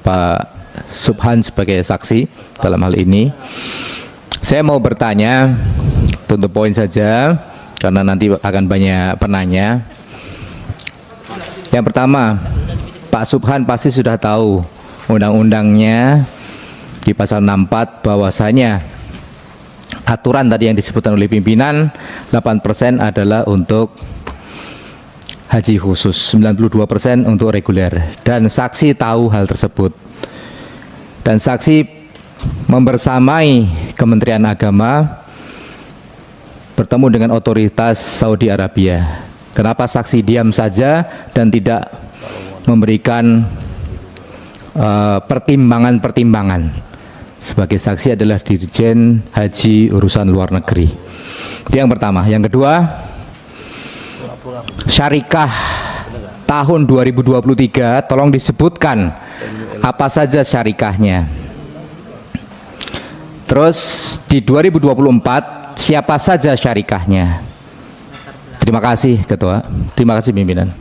Pak Subhan sebagai saksi dalam hal ini. Saya mau bertanya untuk poin saja karena nanti akan banyak penanya. Yang pertama, Pak Subhan pasti sudah tahu undang-undangnya di pasal 64 bahwasanya aturan tadi yang disebutkan oleh pimpinan 8% adalah untuk haji khusus, 92% untuk reguler, dan saksi tahu hal tersebut, dan saksi membersamai Kementerian Agama bertemu dengan otoritas Saudi Arabia. Kenapa saksi diam saja dan tidak memberikan pertimbangan? Sebagai saksi adalah Dirjen Haji Urusan Luar Negeri. Itu yang pertama. Yang kedua, syarikah tahun 2023 tolong disebutkan apa saja syarikahnya. Terus di 2024 siapa saja syarikahnya. Terima kasih Ketua. Terima kasih pimpinan.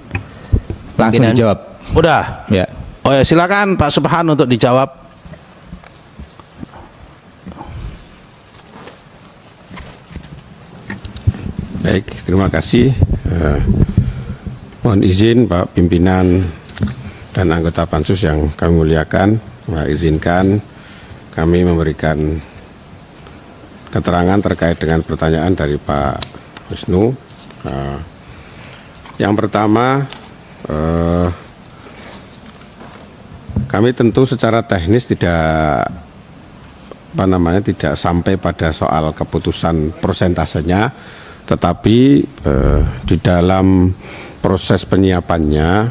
Langsung dijawab. Udah. Ya. Oh ya, silakan Pak Subhan untuk dijawab. Baik, terima kasih. Mohon izin Pak Pimpinan dan anggota Pansus yang kami muliakan, izinkan kami memberikan keterangan terkait dengan pertanyaan dari Pak Wisnu. Yang pertama, kami tentu secara teknis tidak sampai pada soal keputusan persentasenya. Tetapi di dalam proses penyiapannya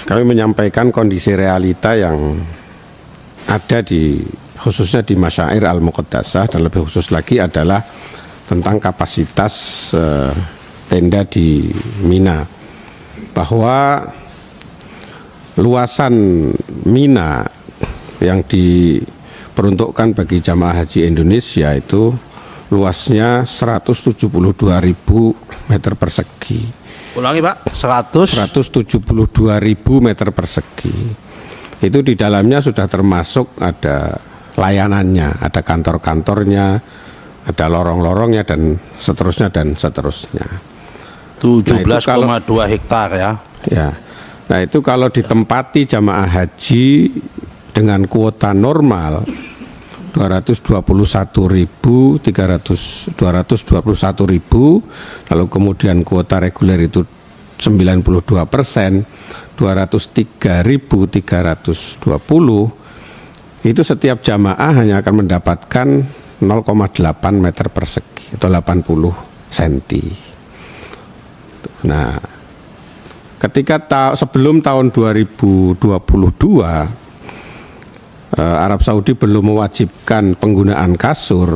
kami menyampaikan kondisi realita yang ada khususnya di Masyair Al-Muqaddasah, dan lebih khusus lagi adalah tentang kapasitas tenda di Mina, bahwa luasan Mina yang diperuntukkan bagi jamaah haji Indonesia itu luasnya 172.000 meter persegi. Ulangi Pak, 172.000 meter persegi. Itu di dalamnya sudah termasuk ada layanannya, ada kantor-kantornya, ada lorong-lorongnya, dan seterusnya dan seterusnya. 17,2 hektar ya. Ya. Nah, itu kalau ditempati jamaah haji dengan kuota normal 221.000, lalu kemudian kuota reguler itu 92%, 203.320, itu setiap jamaah hanya akan mendapatkan 0,8 meter persegi atau 80 cm. Nah, ketika sebelum tahun 2022 Arab Saudi belum mewajibkan penggunaan kasur,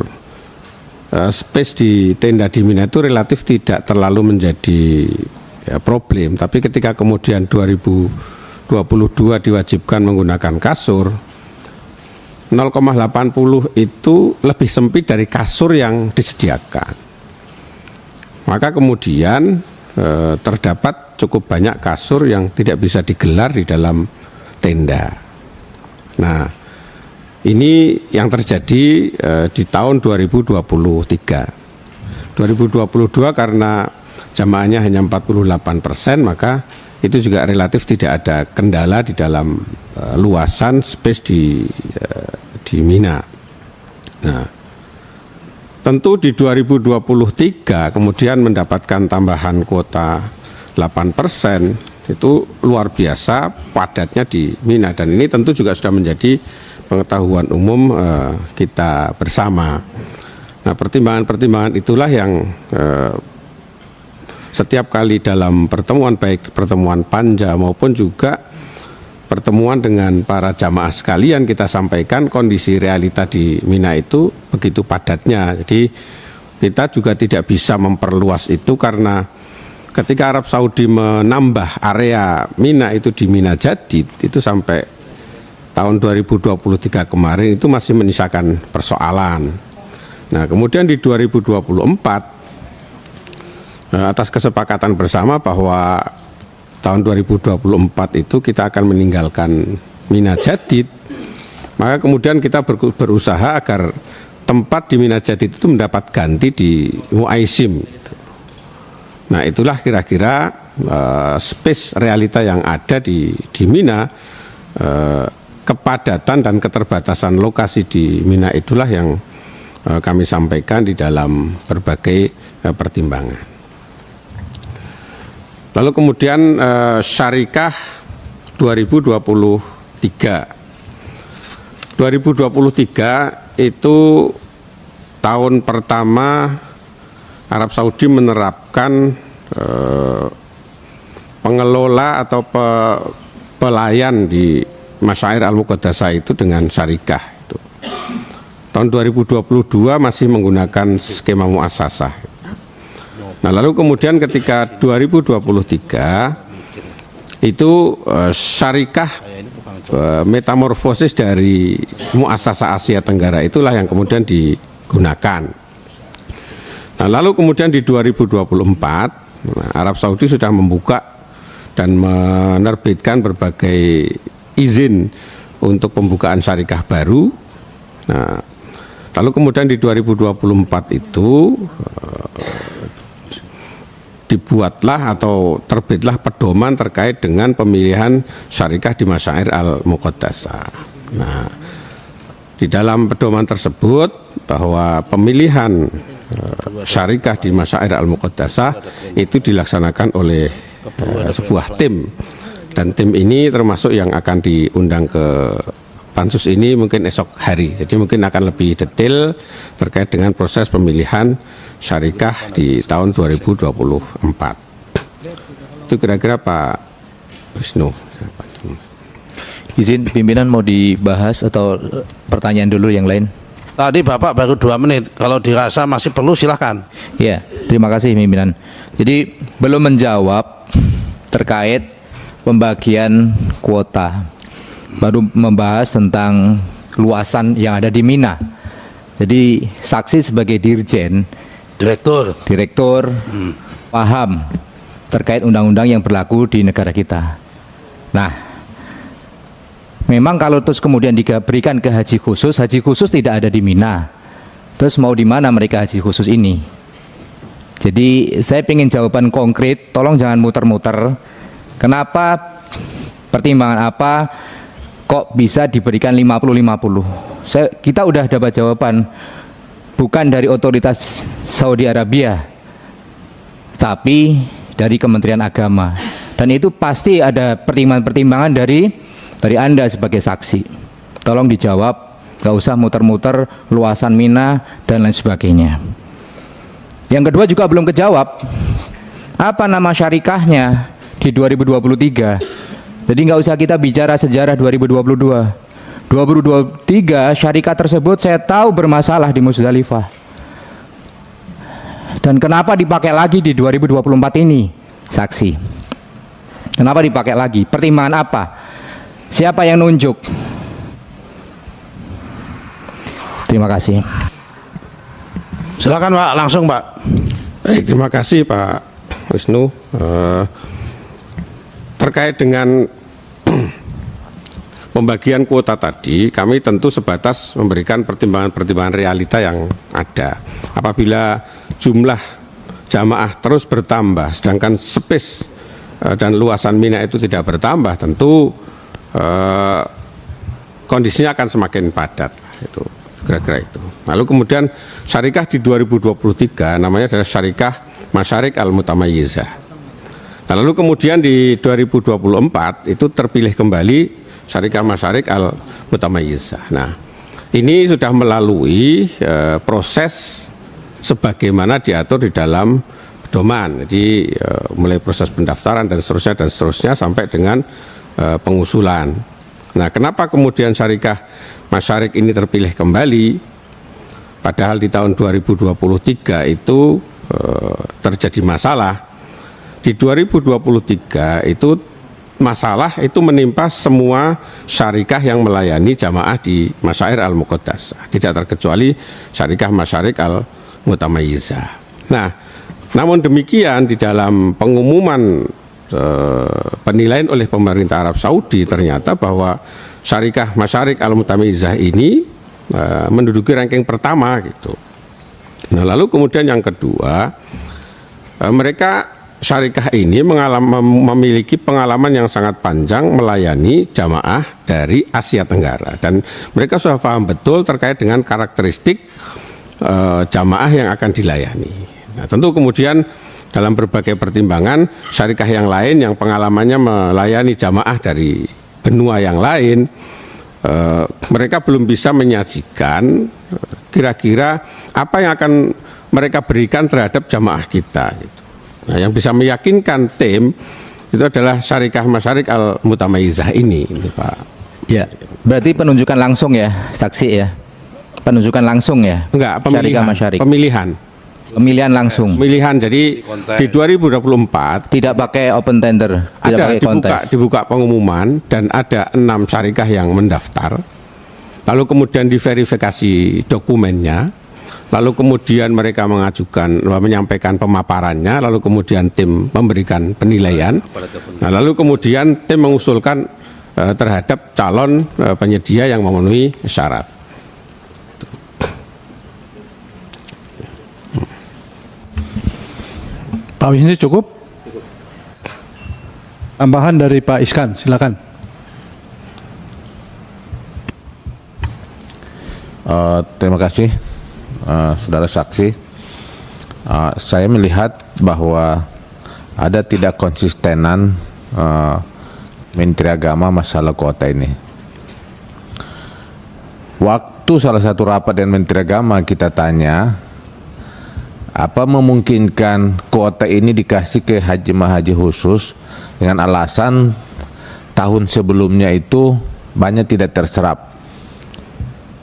space di tenda di Mina itu relatif tidak terlalu menjadi problem. Tapi ketika kemudian 2022 diwajibkan menggunakan kasur, 0,80 itu lebih sempit dari kasur yang disediakan. Maka kemudian terdapat cukup banyak kasur yang tidak bisa digelar di dalam tenda. Nah, ini yang terjadi di tahun 2023. 2022 karena jamaahnya hanya 48%, maka itu juga relatif tidak ada kendala di dalam luasan space di Mina. Nah, tentu di 2023 kemudian mendapatkan tambahan kuota 8%, itu luar biasa padatnya di Mina, dan ini tentu juga sudah menjadi pengetahuan umum kita bersama. Nah, pertimbangan-pertimbangan itulah yang setiap kali dalam pertemuan, baik pertemuan panja maupun juga pertemuan dengan para jamaah sekalian, kita sampaikan kondisi realita di Mina itu begitu padatnya. Jadi kita juga tidak bisa memperluas itu, karena ketika Arab Saudi menambah area Mina itu di Mina Jadid, itu sampai tahun 2023 kemarin itu masih menyisakan persoalan. Nah, kemudian di 2024 atas kesepakatan bersama bahwa tahun 2024 itu kita akan meninggalkan Mina Jadid, maka kemudian kita berusaha agar tempat di Mina Jadid itu mendapat ganti di Muaisim. Nah, itulah kira-kira space realita yang ada di Mina. Kepadatan dan keterbatasan lokasi di Mina itulah yang kami sampaikan di dalam berbagai pertimbangan. Lalu kemudian syarikah 2023. 2023 itu tahun pertama Arab Saudi menerapkan pengelola atau pelayan di Masyair Al-Muqaddasah itu dengan syarikah itu. Tahun 2022 masih menggunakan skema muassasah. Nah, lalu kemudian ketika 2023 itu syarikah metamorfosis dari muassasah Asia Tenggara itulah yang kemudian digunakan. Nah, lalu kemudian di 2024 Arab Saudi sudah membuka dan menerbitkan berbagai izin untuk pembukaan syarikah baru. Nah, lalu kemudian di 2024 itu dibuatlah atau terbitlah pedoman terkait dengan pemilihan syarikah di Masyair Al-Muqaddasah. Nah, di dalam pedoman tersebut bahwa pemilihan syarikah di Masyair Al-Muqaddasah itu dilaksanakan oleh sebuah tim, dan tim ini termasuk yang akan diundang ke pansus ini mungkin esok hari, jadi mungkin akan lebih detail terkait dengan proses pemilihan syarikah di tahun 2024. Itu kira-kira Pak Wisnu. Izin pimpinan mau dibahas atau pertanyaan dulu yang lain? Tadi Bapak baru 2 menit. Kalau dirasa masih perlu silahkan. Ya, terima kasih pimpinan. Jadi belum menjawab terkait pembagian kuota. Baru membahas tentang luasan yang ada di Mina. Jadi saksi sebagai dirjen, direktur paham terkait undang-undang yang berlaku di negara kita. Nah, memang kalau terus kemudian diberikan ke haji khusus tidak ada di Mina. Terus mau di mana mereka haji khusus ini? Jadi saya ingin jawaban konkret, tolong jangan muter-muter. Kenapa, pertimbangan apa kok bisa diberikan 50-50? Kita udah dapat jawaban, bukan dari otoritas Saudi Arabia, tapi dari Kementerian Agama. Dan itu pasti ada pertimbangan-pertimbangan dari Anda sebagai saksi. Tolong dijawab, gak usah muter-muter luasan Mina dan lain sebagainya. Yang kedua juga belum kejawab, apa nama syarikahnya di 2023. Jadi nggak usah kita bicara sejarah 2022. 2023 syarikat tersebut saya tahu bermasalah di Musdalifah. Dan kenapa dipakai lagi di 2024 ini, saksi? Kenapa dipakai lagi? Pertimbangan apa? Siapa yang nunjuk? Terima kasih. Silakan Pak, langsung Pak. Baik, terima kasih Pak Wisnu. Terkait dengan pembagian kuota tadi, kami tentu sebatas memberikan pertimbangan-pertimbangan realita yang ada. Apabila jumlah jamaah terus bertambah, sedangkan space dan luasan Mina itu tidak bertambah, tentu kondisinya akan semakin padat. Itu kira-kira itu. Lalu kemudian syarikah di 2023 namanya adalah Syarikah Masyarik Al-Mutamayyizah. Nah, lalu kemudian di 2024 itu terpilih kembali Syarikah Masyarik Al-Mutamayyizah. Nah, ini sudah melalui proses sebagaimana diatur di dalam pedoman. Jadi mulai proses pendaftaran dan seterusnya sampai dengan pengusulan. Nah, kenapa kemudian Syarikah Masyarik ini terpilih kembali? Padahal di tahun 2023 itu terjadi masalah. Di 2023 itu masalah itu menimpa semua syarikah yang melayani jamaah di Masyair Al-Muqaddasah, tidak terkecuali Syarikah Masyarik Al-Mutamayyizah. Nah, namun demikian di dalam pengumuman penilaian oleh pemerintah Arab Saudi ternyata bahwa Syarikah Masyarik Al-Mutamizah ini menduduki ranking pertama gitu. Nah, lalu kemudian yang kedua, mereka syarikah ini memiliki pengalaman yang sangat panjang melayani jamaah dari Asia Tenggara, dan mereka sudah paham betul terkait dengan karakteristik jamaah yang akan dilayani. Nah, tentu kemudian dalam berbagai pertimbangan, syarikah yang lain yang pengalamannya melayani jamaah dari benua yang lain, mereka belum bisa menyajikan kira-kira apa yang akan mereka berikan terhadap jamaah kita gitu. Nah, yang bisa meyakinkan tim itu adalah Syarikah Masyarik Al-Mutamizah ini, Pak. Ya, berarti penunjukan langsung ya, saksi ya? Penunjukan langsung ya? Enggak, Syarikah Masyarik. Pemilihan langsung. Pemilihan, jadi di 2024 tidak pakai open tender, tidak ada pakai kontes. dibuka pengumuman dan ada 6 syarikah yang mendaftar. Lalu kemudian diverifikasi dokumennya. Lalu kemudian mereka menyampaikan pemaparannya, lalu kemudian tim memberikan penilaian. Nah, lalu kemudian tim mengusulkan terhadap calon penyedia yang memenuhi syarat. Pak Wisni cukup? Tambahan dari Pak Iskan, silakan. Terima kasih. Saudara saksi, saya melihat bahwa ada tidak konsistenan Menteri Agama masalah kuota ini. Waktu salah satu rapat dengan Menteri Agama kita tanya, apa memungkinkan kuota ini dikasih ke jemaah haji khusus dengan alasan tahun sebelumnya itu banyak tidak terserap.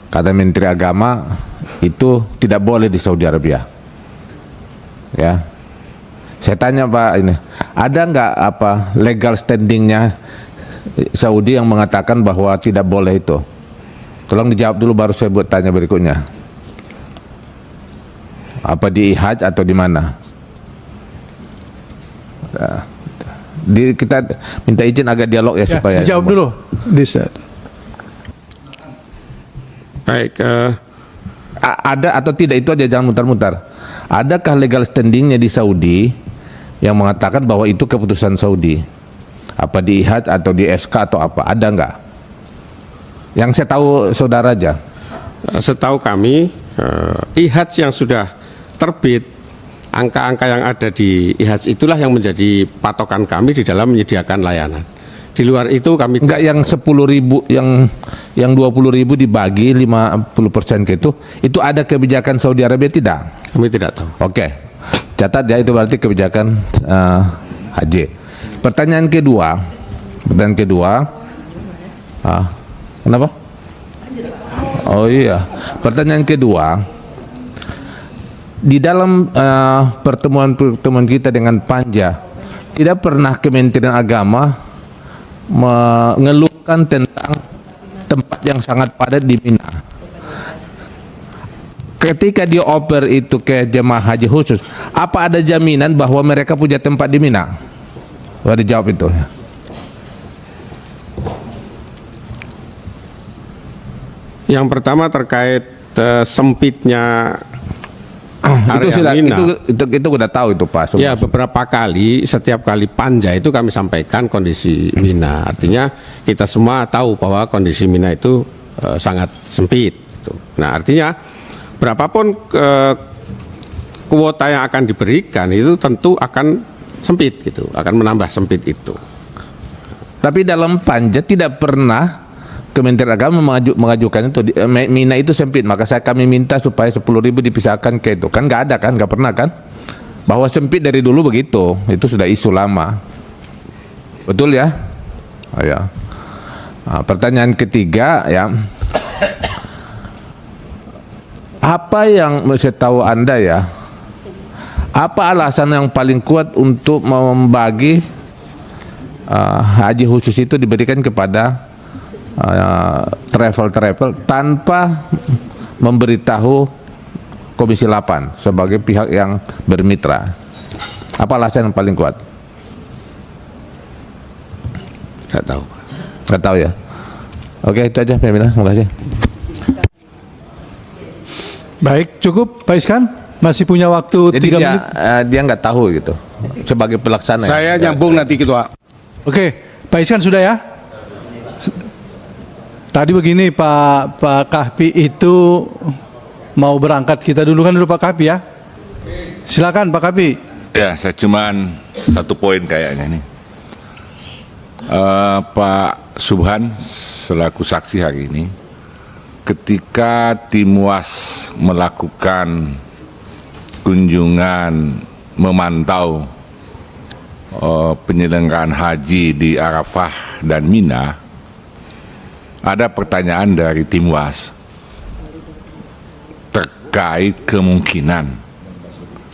Kata Menteri Agama, itu tidak boleh di Saudi Arabia. Ya, saya tanya Pak, ini ada nggak apa legal standingnya Saudi yang mengatakan bahwa tidak boleh itu? Tolong dijawab dulu baru saya buat tanya berikutnya. Apa di IHAJ atau di mana? Kita minta izin agak dialog ya, supaya dijawab dulu. Baik, ada atau tidak itu aja, jangan mutar-mutar. Adakah legal standingnya di Saudi yang mengatakan bahwa itu keputusan Saudi? Apa di IHAJ atau di SK atau apa? Ada nggak? Yang saya tahu saudara aja. setahu kami IHAJ yang sudah terbit, angka-angka yang ada di IHAJ itulah yang menjadi patokan kami di dalam menyediakan layanan. Di luar itu kami enggak yang 10.000 yang 20.000 dibagi 50% ke itu ada kebijakan Saudi Arabia tidak? Kami tidak tahu. Oke. Catat ya, itu berarti kebijakan haji. Pertanyaan kedua. Kenapa? Oh iya. Pertanyaan kedua. Di dalam pertemuan kita dengan Panja, tidak pernah Kementerian Agama mengeluhkan tentang tempat yang sangat padat di Mina. Ketika dioper itu ke jemaah haji khusus, apa ada jaminan bahwa mereka punya tempat di Mina? Boleh dijawab itu. Yang pertama terkait sempitnya itu sudah itu udah tahu itu Pak. Ya, beberapa kali, setiap kali Panja itu kami sampaikan kondisi Mina. Artinya kita semua tahu bahwa kondisi Mina itu sangat sempit. Nah, artinya berapapun kuota yang akan diberikan itu tentu akan sempit gitu, akan menambah sempit itu. Tapi dalam Panja tidak pernah Kementerian Agama mengajukan itu Mina itu sempit, maka kami minta supaya 10.000 dipisahkan ke itu. Kan nggak ada kan, nggak pernah kan? Bahwa sempit dari dulu begitu, itu sudah isu lama. Betul ya? Oh, ya. Nah, pertanyaan ketiga ya. Apa yang saya tahu Anda ya? Apa alasan yang paling kuat untuk membagi haji khusus itu diberikan kepada travel tanpa memberitahu Komisi 8 sebagai pihak yang bermitra? Apa alasan yang paling kuat? Tidak tahu. Nggak tahu ya. Oke, itu aja Pak Milas, terima kasih. Baik, cukup Pak Iskan. Masih punya waktu Jadi 3 dia, menit. dia nggak tahu gitu sebagai pelaksana. Saya nyambung nanti Ketua. Oke, Pak Iskan sudah ya? Tadi begini Pak Kahpi itu mau berangkat. Kita dulu Pak Kahpi ya. Silakan Pak Kahpi. Ya, saya cuman satu poin kayaknya nih. Pak Subhan selaku saksi hari ini, ketika tim WAS melakukan kunjungan memantau penyelenggaraan haji di Arafah dan Mina, ada pertanyaan dari tim WAS terkait kemungkinan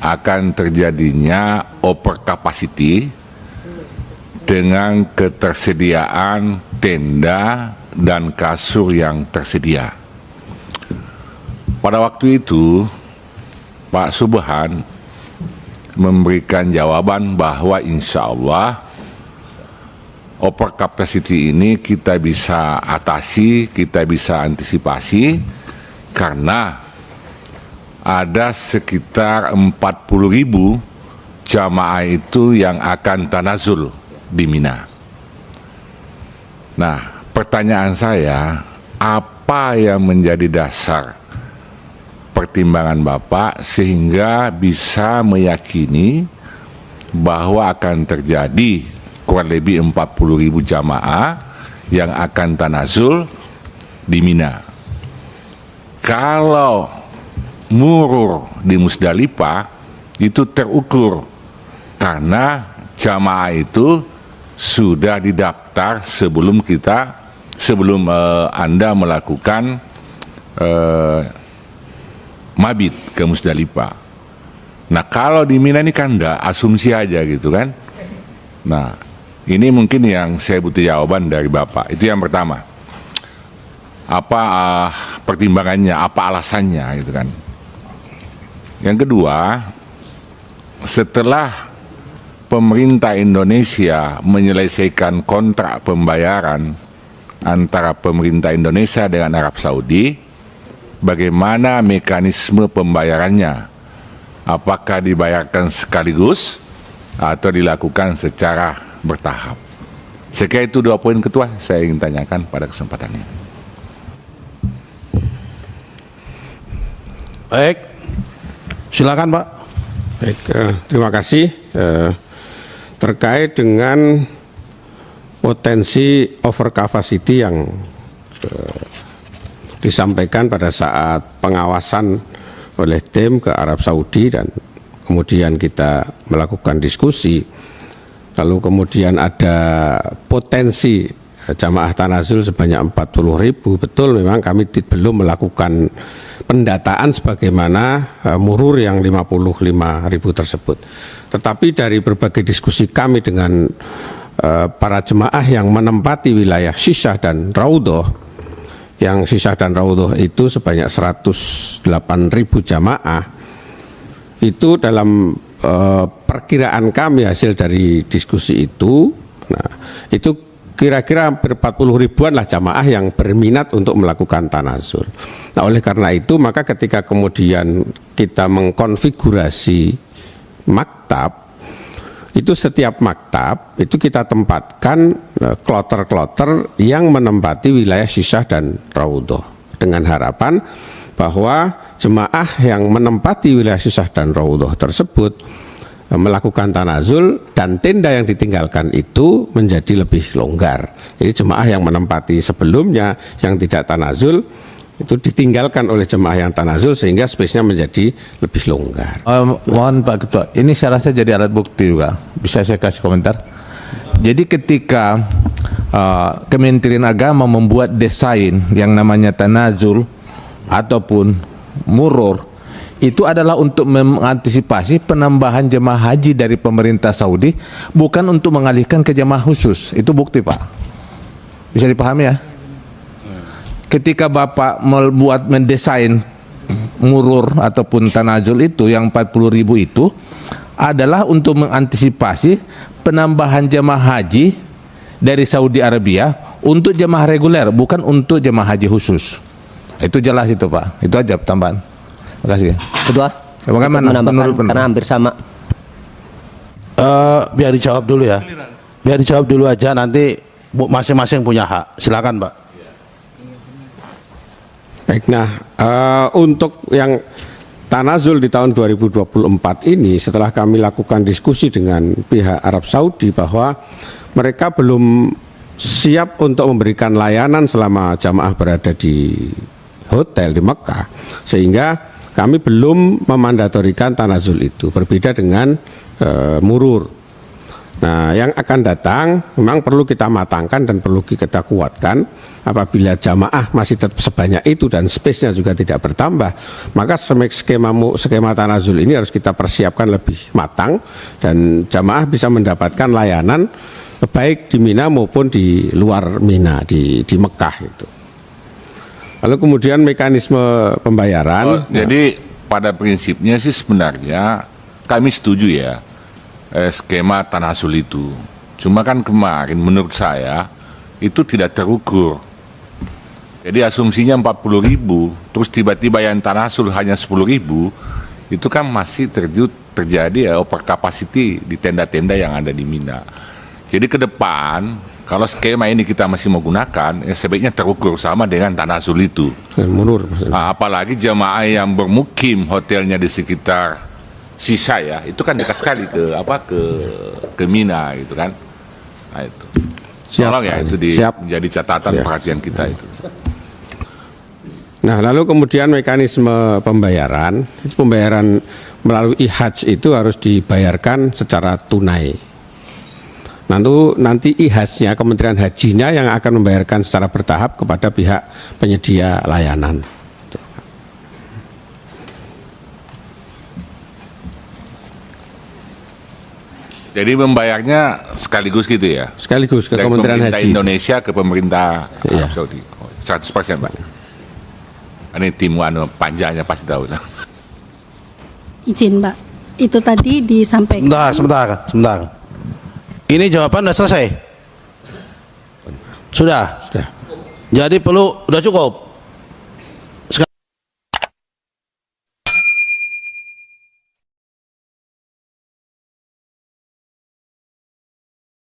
akan terjadinya over capacity dengan ketersediaan tenda dan kasur yang tersedia. Pada waktu itu, Pak Subhan memberikan jawaban bahwa insya Allah over capacity ini kita bisa atasi, kita bisa antisipasi karena ada sekitar 40.000 jamaah itu yang akan tanazul di Mina. Nah, pertanyaan saya, apa yang menjadi dasar pertimbangan Bapak sehingga bisa meyakini bahwa akan terjadi kurang lebih 40.000 jamaah yang akan tanazul di Mina? Kalau murur di Musdalifah itu terukur karena jamaah itu sudah didaftar sebelum Anda melakukan mabit ke Musdalifah. Nah, kalau di Mina ini kan enggak, asumsi aja gitu kan. Nah, ini mungkin yang saya butuh jawaban dari Bapak. Itu yang pertama. Apa pertimbangannya, apa alasannya gitu kan. Yang kedua, setelah pemerintah Indonesia menyelesaikan kontrak pembayaran antara pemerintah Indonesia dengan Arab Saudi, bagaimana mekanisme pembayarannya? Apakah dibayarkan sekaligus atau dilakukan secara bertahap? Sekali itu 2 poin Ketua saya ingin tanyakan pada kesempatan ini. Baik, silakan Pak. Baik, terima kasih. Terkait dengan potensi over capacity yang disampaikan pada saat pengawasan oleh tim ke Arab Saudi dan kemudian kita melakukan diskusi, lalu kemudian ada potensi jamaah tanazul sebanyak 40.000. Betul, memang kami belum melakukan pendataan sebagaimana murur yang 55.000 tersebut. Tetapi dari berbagai diskusi kami dengan para jemaah yang menempati wilayah Syisyah dan Raudhah, yang Syisyah dan Raudhah itu sebanyak 108.000 jamaah, itu dalam perkiraan kami hasil dari diskusi itu, nah itu kira-kira hampir 40 ribuan lah jamaah yang berminat untuk melakukan tanazul. Nah, oleh karena itu maka ketika kemudian kita mengkonfigurasi maktab, itu setiap maktab itu kita tempatkan kloter-kloter yang menempati wilayah Syisyah dan Raudhah dengan harapan bahwa jemaah yang menempati wilayah Syisyah dan Raudhah tersebut melakukan tanazul dan tenda yang ditinggalkan itu menjadi lebih longgar. Jadi jemaah yang menempati sebelumnya yang tidak tanazul itu ditinggalkan oleh jemaah yang tanazul sehingga space-nya menjadi lebih longgar. Mohon Pak Ketua, ini saya rasa jadi alat bukti juga. Bisa saya kasih komentar? Jadi ketika Kementerian Agama membuat desain yang namanya tanazul ataupun murur, itu adalah untuk mengantisipasi penambahan jemaah haji dari pemerintah Saudi, bukan untuk mengalihkan ke jemaah khusus. Itu bukti Pak. Bisa dipahami ya? Ketika Bapak mendesain murur ataupun tanazul itu yang 40.000 itu adalah untuk mengantisipasi penambahan jemaah haji dari Saudi Arabia untuk jemaah reguler, bukan untuk jemaah haji khusus. Itu jelas itu Pak. Itu aja tambahan. Terima kasih. Kedua, Bagaimana menambahkan menurut karena hampir sama. Biar dijawab dulu ya. Biar dijawab dulu aja, nanti masing-masing punya hak. Silakan Pak. Baik, nah untuk yang tanazul di tahun 2024 ini, setelah kami lakukan diskusi dengan pihak Arab Saudi bahwa mereka belum siap untuk memberikan layanan selama jamaah berada di hotel di Mekah, sehingga kami belum memandatorikan tanazul itu, berbeda dengan murur. Nah, yang akan datang memang perlu kita matangkan dan perlu kita kuatkan. Apabila jamaah masih tetap sebanyak itu dan space-nya juga tidak bertambah, maka skema tanazul ini harus kita persiapkan lebih matang dan jamaah bisa mendapatkan layanan baik di Mina maupun di luar Mina, di Mekah itu. Lalu kemudian mekanisme pembayaran. Jadi pada prinsipnya sih sebenarnya kami setuju ya skema tanazul itu. Cuma kan kemarin menurut saya itu tidak terukur. Jadi asumsinya 40.000, terus tiba-tiba yang tanazul hanya 10.000, itu kan masih terjadi ya over capacity di tenda-tenda yang ada di Mina. Jadi ke depan kalau skema ini kita masih menggunakan, ya sebaiknya terukur sama dengan tanazul itu. Mundur maksudnya. Nah, apalagi jamaah yang bermukim hotelnya di sekitar sisa ya, itu kan dekat sekali ke Mina gitu kan. Nah itu. Siap, Tolong ya itu siap. menjadi catatan Ya. perhatian kita itu. Nah, lalu kemudian mekanisme pembayaran, itu pembayaran melalui e-hajj itu harus dibayarkan secara tunai. Nanti e-hajj-nya, Kementerian Hajinya yang akan membayarkan secara bertahap kepada pihak penyedia layanan. Jadi membayarnya sekaligus gitu ya? Sekaligus ke Dari Kementerian pemerintah Haji. Indonesia ke pemerintah Iya. Arab Saudi. 100% Pak. Ini tim panjangnya pasti tahu. Izin Pak, itu tadi disampaikan. Sebentar. Ini jawaban sudah selesai? Sudah? Sudah. Jadi udah cukup?